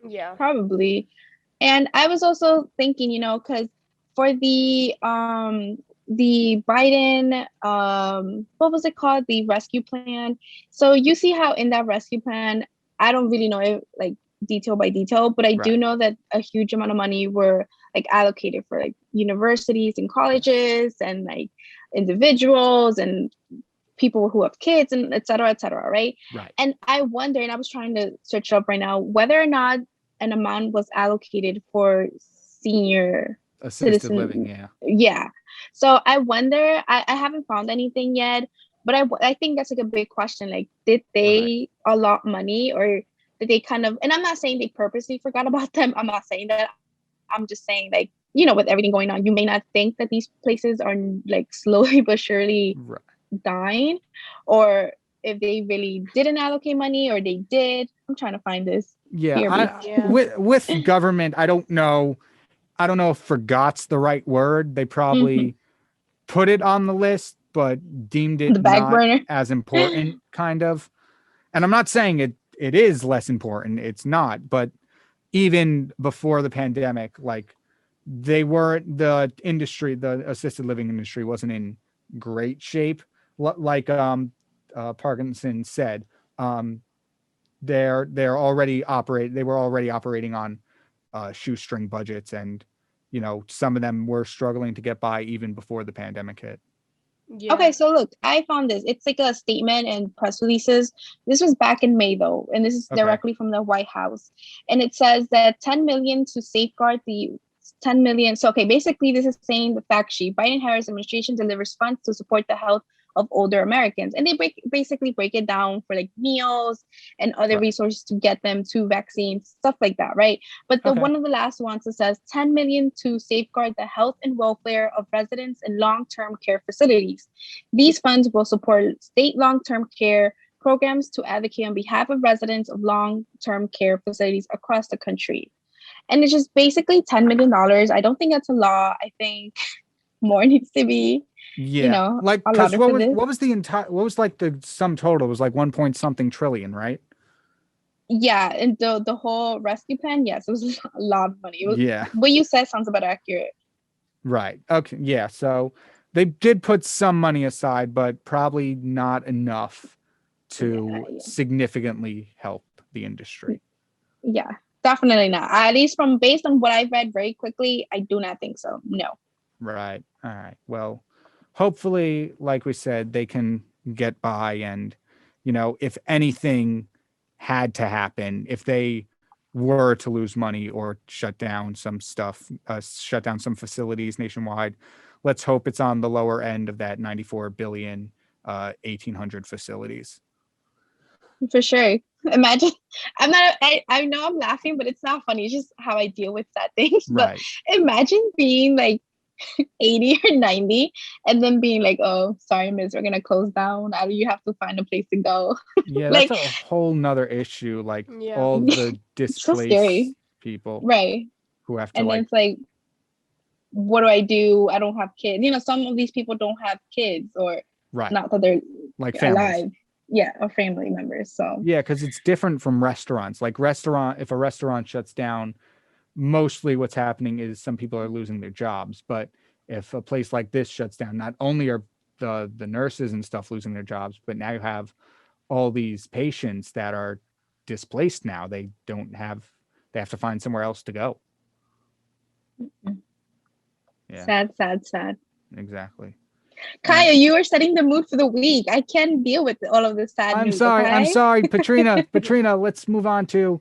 Yeah. Probably. And I was also thinking, because for the Biden, what was it called? The rescue plan. So you see how in that rescue plan, I don't really know it like detail by detail, but I do Right. know that a huge amount of money were like allocated for like universities and colleges and like individuals and people who have kids and et cetera, right? Right. And I wonder, and I was trying to search it up right now, whether or not an amount was allocated for senior Assisted living. citizen. Yeah. Yeah. So I wonder, I haven't found anything yet, but I think that's like a big question. Like, did they allot money, or did they kind of, and I'm not saying they purposely forgot about them. I'm not saying that. I'm just saying, like, with everything going on, you may not think that these places are like slowly but surely Right. dying, or if they really didn't allocate money or they did. I'm trying to find this. Yeah. With government, I don't know if forgot's the right word. They probably put it on the list but deemed it The back not burner. as important, kind of. And I'm not saying it is less important, it's not, but even before the pandemic, like, the assisted living industry wasn't in great shape. Like Parkinson said, they were already operating on shoestring budgets, and some of them were struggling to get by even before the pandemic hit. Yeah. Okay, so look, I found this. It's like a statement and press releases. This was back in May though, and this is Okay. directly from the White House. And it says that 10 million to safeguard the 10 million. So okay, basically this is saying the fact sheet. Biden-Harris administration delivers funds to support the health of older Americans. And they basically break it down for like meals and other Right. resources to get them to vaccines, stuff like that, right? But the Okay. one of the last ones that says 10 million to safeguard the health and welfare of residents in long-term care facilities. These funds will support state long-term care programs to advocate on behalf of residents of long-term care facilities across the country. And it's just basically $10 million. I don't think that's a lot. I think more needs to be, like, because allotted for this. what was like the sum total? It was like 1 point something trillion, right? Yeah, and the whole rescue plan, yes, it was a lot of money. It was, Yeah. what you said sounds about accurate. Right. Okay. Yeah. So they did put some money aside, but probably not enough to significantly help the industry. Yeah, definitely not. At least based on what I've read very quickly, I do not think so. No. Right. All right. Well, hopefully, like we said, they can get by, and if anything had to happen, if they were to lose money or shut down some stuff, shut down some facilities nationwide, let's hope it's on the lower end of that 94 billion, 1,800 facilities. For sure. Imagine, I know I'm laughing, but it's not funny. It's just how I deal with sad things. Right. But imagine being like 80 or 90 and then being like, oh, sorry, miss, we're going to close down. You have to find a place to go. Yeah, like, that's a whole nother issue. Like Yeah. all the displaced scary. people Right. who have to And then it's like, what do I do? I don't have kids. Some of these people don't have kids, or right. not that they're like families. alive. Yeah, or family members. So yeah, because it's different from restaurants. Like if a restaurant shuts down, mostly what's happening is some people are losing their jobs. But if a place like this shuts down, not only are the nurses and stuff losing their jobs, but now you have all these patients that are displaced now. They have to find somewhere else to go. Yeah. Sad. Exactly. Kaya, you are setting the mood for the week. I can't deal with all of this sad news. I'm sorry, Patrina. Patrina, let's move on to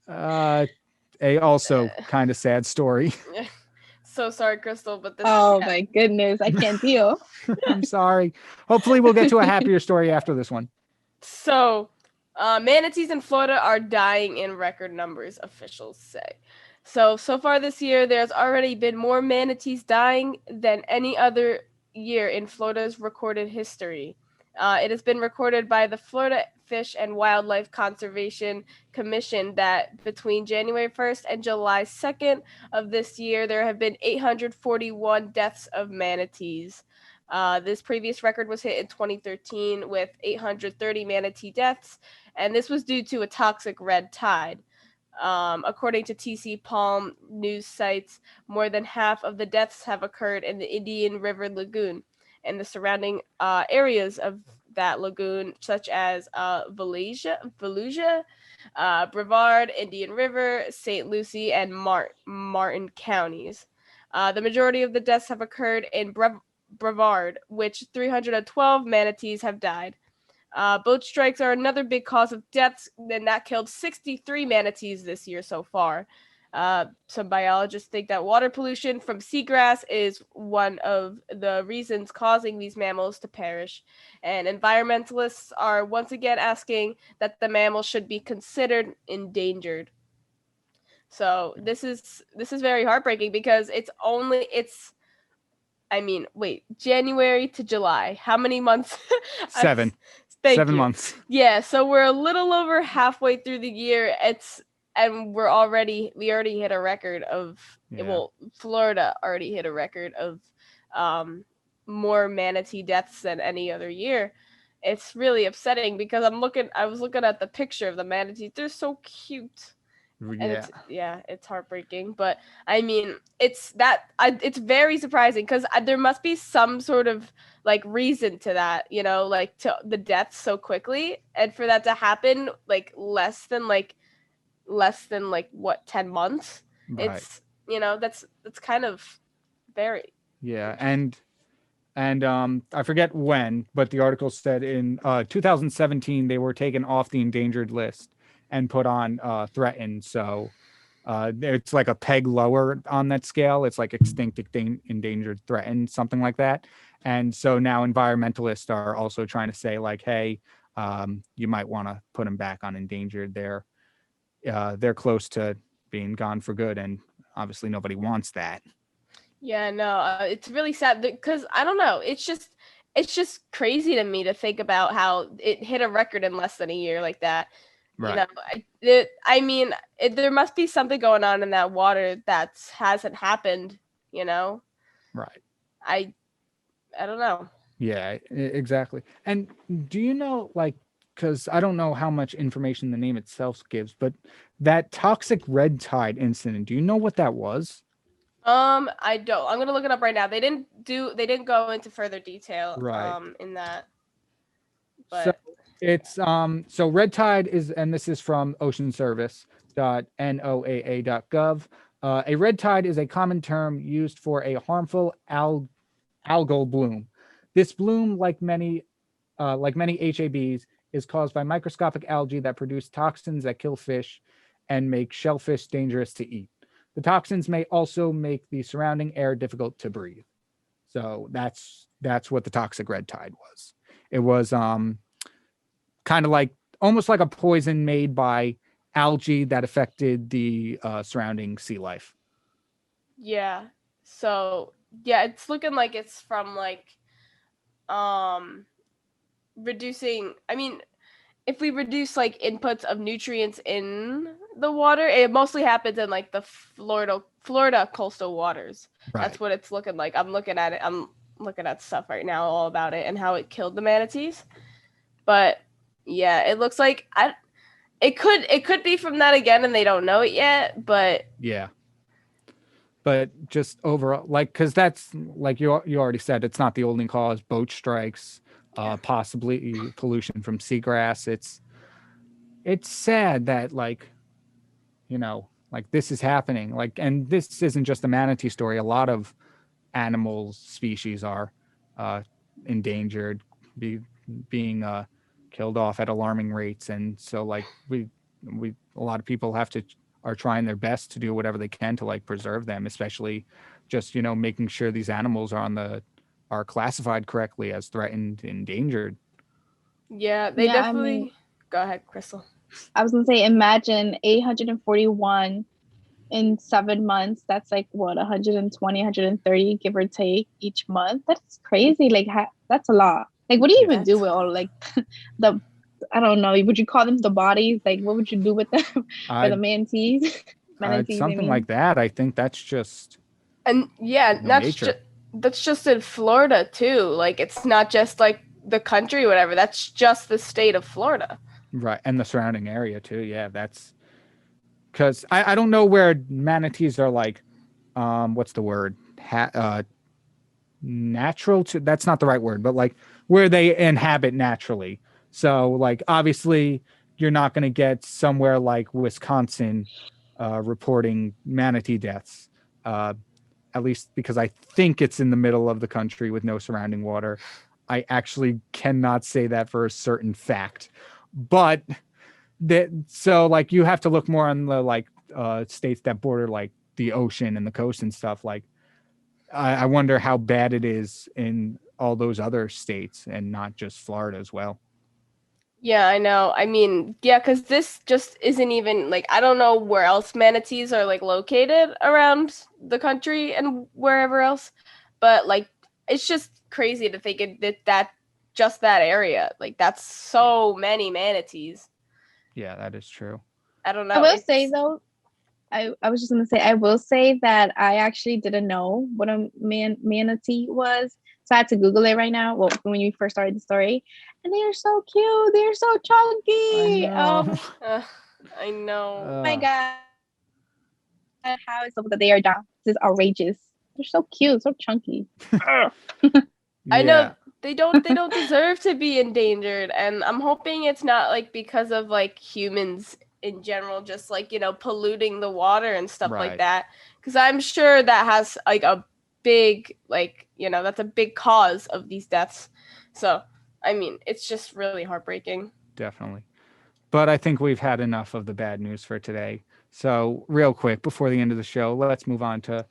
a also kind of sad story. So sorry, Crystal, but this. My goodness, I can't deal. I'm sorry. Hopefully, we'll get to a happier story after this one. So, manatees in Florida are dying in record numbers, officials say. So far this year, there's already been more manatees dying than any other year in Florida's recorded history. It has been recorded by the Florida Fish and Wildlife Conservation Commission that between January 1st and July 2nd of this year, there have been 841 deaths of manatees. This previous record was hit in 2013 with 830 manatee deaths, and this was due to a toxic red tide. According to TC Palm news sites, more than half of the deaths have occurred in the Indian River Lagoon and the surrounding areas of that lagoon, such as Volusia, Brevard, Indian River, St. Lucie, and Martin counties. The majority of the deaths have occurred in Brevard, which 312 manatees have died. Boat strikes are another big cause of deaths, and that killed 63 manatees this year so far. Some biologists think that water pollution from seagrass is one of the reasons causing these mammals to perish. And environmentalists are once again asking that the mammal should be considered endangered. So this is very heartbreaking because January to July. How many months? 7. Thank 7 you. months. Yeah, so we're a little over halfway through the year. We already hit a record of Florida already hit a record of more manatee deaths than any other year. It's really upsetting because I was looking at the picture of the manatees. They're so cute. Yeah. And it's heartbreaking, but I mean, it's very surprising because there must be some sort of like reason to that, like to the deaths so quickly, and for that to happen like less than what 10 months. Right. It's that's kind of very and I forget when, but the article said in 2017 they were taken off the endangered list and put on threatened. So it's like a peg lower on that scale. It's like extinct, endangered, threatened, something like that. And so now environmentalists are also trying to say like, hey, you might want to put them back on endangered. They're close to being gone for good, and obviously nobody wants that. Yeah, no, it's really sad because I don't know. It's just it's just crazy to me to think about how it hit a record in less than a year like that. Right. There must be something going on in that water that hasn't happened. Right. I don't know. Yeah, exactly. And do you know, like, because I don't know how much information the name itself gives, but that toxic red tide incident, do you know what that was? I don't. I'm gonna look it up right now. They didn't go into further detail Right. In that. So But it's so red tide is, and this is from oceanservice.noaa.gov. A red tide is a common term used for a harmful algal bloom. This bloom, like many HABs, is caused by microscopic algae that produce toxins that kill fish and make shellfish dangerous to eat. The toxins may also make the surrounding air difficult to breathe. So that's what the toxic red tide was. It was kind of like almost like a poison made by algae that affected the surrounding sea life. yeah. So yeah, it's looking like it's from like reducing. I mean, if we reduce like inputs of nutrients in the water, it mostly happens in like the Florida coastal waters. Right. That's what it's looking like. I'm looking at it. I'm looking at stuff right now all about it and how it killed the manatees. But yeah, it looks like it could be from that again, and they don't know it yet. But yeah. But just overall, like, because that's like you already said, it's not the only cause. Boat strikes, possibly pollution from seagrass. It's sad that like this is happening. Like, and this isn't just a manatee story. A lot of animal species are endangered, being killed off at alarming rates, and so like we a lot of people are trying their best to do whatever they can to like preserve them, especially just making sure these animals are classified correctly as threatened, endangered. Yeah, they definitely. Go ahead, Crystal. I was gonna say, imagine 841 in 7 months. That's like what, 120, 130, give or take each month. That's crazy. Like that's a lot. Like, what do you even do with all like I don't know, would you call them the bodies? Like, what would you do with them for the manatees? Something like that. I think that's just nature. That's just in Florida too. Like, it's not just like the country, whatever. That's just the state of Florida. Right, and the surrounding area too. Yeah, that's because I don't know where manatees are like, what's the word? Natural to, that's not the right word, but like where they inhabit naturally. So like obviously you're not going to get somewhere like Wisconsin reporting manatee deaths, at least because I think it's in the middle of the country with no surrounding water. I actually cannot say that for a certain fact, but so like you have to look more on the like states that border like the ocean and the coast and stuff. Like I wonder how bad it is in all those other states and not just Florida as well. Yeah, I know. I mean, yeah, because this just isn't even like, I don't know where else manatees are like located around the country and wherever else, but like it's just crazy to think that just that area, like that's so many manatees. Yeah, that is true. I don't know. I will say though, I was just gonna say, I will say that I actually didn't know what a manatee was. So I had to Google it right now. Well, when you first started the story, and they are so cute. They are so chunky. I know. Oh my God, how is it that they are down? This is outrageous. They're so cute, so chunky. I know they don't deserve to be endangered, and I'm hoping it's not like because of like humans in general, just like polluting the water and stuff like that, because I'm sure that has like a big like that's a big cause of these deaths. So I mean, it's just really heartbreaking. Definitely. But I think we've had enough of the bad news for today. So real quick before the end of the show, let's move on to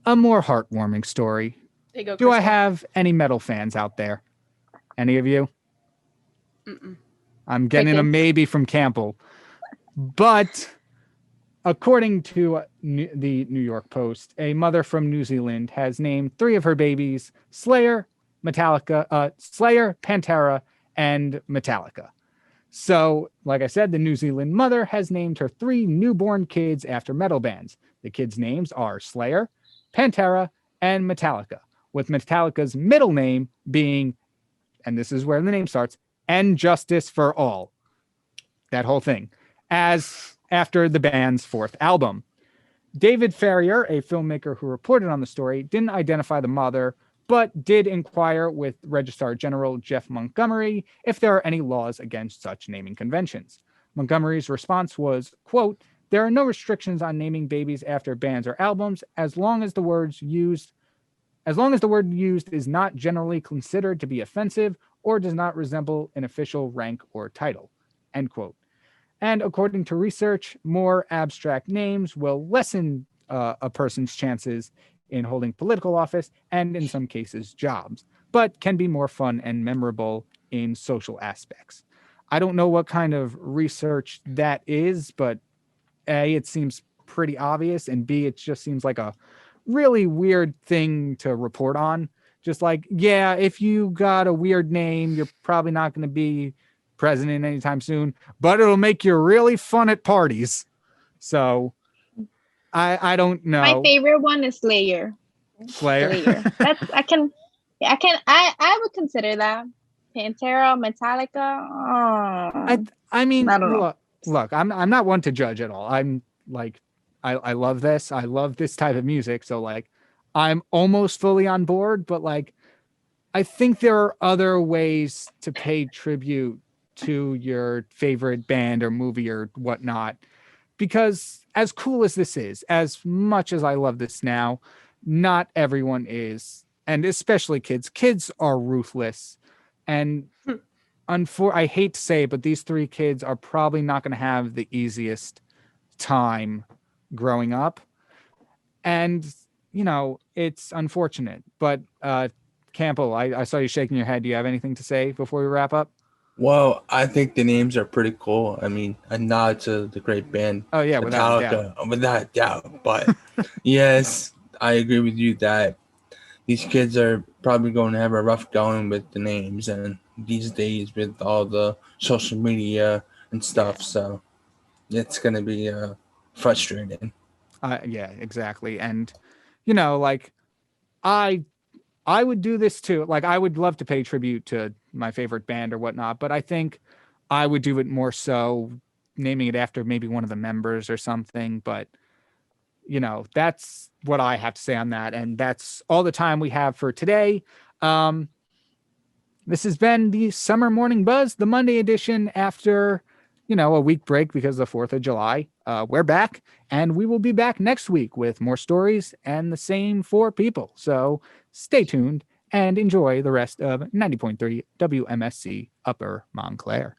a more heartwarming story. There you go, Do I have any metal fans out there? Any of you? Mm-mm. I'm getting a maybe from Campbell. But according to the New York Post, a mother from New Zealand has named 3 of her babies Slayer, Slayer, Pantera, and Metallica. So, like I said, the New Zealand mother has named her 3 newborn kids after metal bands. The kids' names are Slayer, Pantera, and Metallica, with Metallica's middle name being, and this is where the name starts, And Justice for All. That whole thing, as after the band's 4th album. David Farrier, a filmmaker who reported on the story, didn't identify the mother, but did inquire with Registrar General Jeff Montgomery if there are any laws against such naming conventions. Montgomery's response was, quote, "There are no restrictions on naming babies after bands or albums as long as the word used is not generally considered to be offensive or does not resemble an official rank or title," end quote. And according to research, more abstract names will lessen a person's chances in holding political office and, in some cases, jobs, but can be more fun and memorable in social aspects. I don't know what kind of research that is, but A, it seems pretty obvious, and B, it just seems like a really weird thing to report on. Just like, yeah, if you got a weird name, you're probably not going to be president anytime soon, but it'll make you really fun at parties. So I don't know. My favorite one is Slayer. Slayer. That's I would consider that. Pantera, Metallica. I mean, I don't know. look, I'm not one to judge at all. I'm like, I love this. I love this type of music. So like, I'm almost fully on board, but like, I think there are other ways to pay tribute to your favorite band or movie or whatnot, because as cool as this is, as much as I love this now, not everyone is, and especially kids are ruthless. And I hate to say it, but these 3 kids are probably not going to have the easiest time growing up. And, you know, it's unfortunate. But Campbell, I saw you shaking your head. Do you have anything to say before we wrap up? Well, I think the names are pretty cool. I mean, a nod to the great band. Oh, yeah, without a doubt. Without a doubt. But yes, I agree with you that these kids are probably going to have a rough going with the names and these days with all the social media and stuff. So it's going to be frustrating. Yeah, exactly. And, you know, like I would do this too. Like, I would love to pay tribute to my favorite band or whatnot, but I think I would do it more so naming it after maybe one of the members or something. But, you know, that's what I have to say on that. And that's all the time we have for today. This has been the Summer Morning Buzz, the Monday edition after, you know, a week break because of the 4th of July. We're back, and we will be back next week with more stories and the same 4 people. So stay tuned and enjoy the rest of 90.3 WMSC Upper Montclair.